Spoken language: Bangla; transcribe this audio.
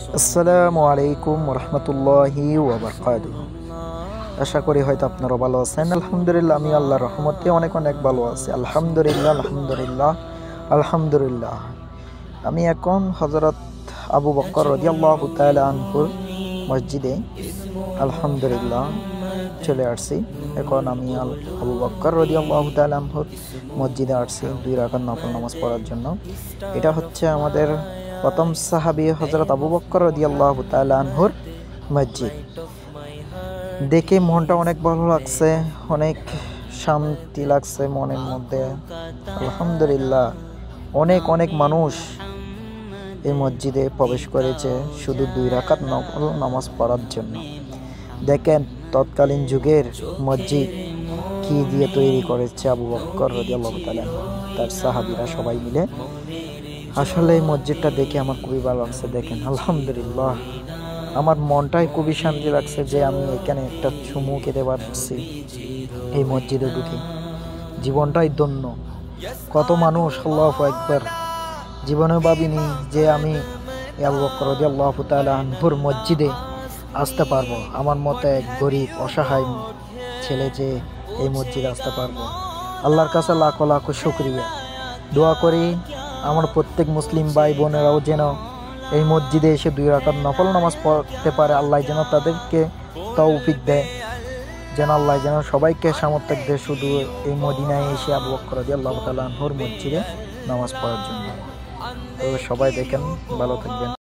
আসসালামু আলাইকুম রহমতুল্লাহি ওয়াবারাকাতুহু। আশা করি হয়তো আপনারা ভালো আছেন। আলহামদুলিল্লাহ, আমি আল্লাহর রহমতে অনেক ভালো আছি। আলহামদুলিল্লাহ আলহামদুলিল্লাহ আলহামদুলিল্লাহ। আমি এখন হযরত আবু বকর রাদিয়াল্লাহু তাআলা আনহুর মসজিদে আলহামদুলিল্লাহ চলে আসছি। এখন আমি আবু বকর রাদিয়াল্লাহু তাআলা আনহুর মসজিদে আসছি 2 রাকাত নফল নামাজ পড়ার জন্য। এটা হচ্ছে আমাদের প্রথম সাহাবী হযরত আবু বকর রাদিয়াল্লাহু তাআলা আনহুর মসজিদ। দেখে মনটা অনেক ভালো লাগছে, অনেক শান্তি লাগছে মনের মধ্যে। আলহামদুলিল্লাহ, অনেক মানুষ এই মসজিদে প্রবেশ করেছে শুধু 2 রাকাত নফল নামাজ পড়ার জন্য। দেখেন তৎকালীন যুগের মসজিদ কি দিয়ে তৈরি করেছে আবু বকর রাদিয়াল্লাহু তাআলা তার সাহাবীরা সবাই মিলে। আসলে এই মসজিদটা দেখে আমার খুবই ভালো লাগছে। দেখেন আলহামদুলিল্লাহ, আমার মনটাই খুবই শান্তি লাগছে যে আমি এখানে একটা চুমু খেতে পারছি এই মসজিদে ঢুকে। জীবনটাই ধন্য। কত মানুষ, আল্লাহু আকবার, জীবনে ভাবিনি যে আমি আবু বকর রাদিয়াল্লাহু তাআলা আনহুর মসজিদে আসতে পারবো। আমার মতো এক গরিব অসহায় ছেলে যে এই মসজিদে আসতে পারবো। আল্লাহর কাছে লাখো লাখো শুকরিয়া। দোয়া করি আমার প্রত্যেক মুসলিম ভাই বোনেরাও যেন এই মসজিদে এসে 2 রাকাত নফল নামাজ পড়তে পারে। আল্লাহ যেন তাদেরকে তৌফিক দেয়, যেন আল্লাহ যেন সবাইকে সামর্থ্য দেয় শুধু এই মদিনায় এসে আবু বকর রাদিয়াল্লাহু তাআলা আনহুর মসজিদে নামাজ পড়ার জন্য। তো সবাই দেখেন, ভালো থাকবেন।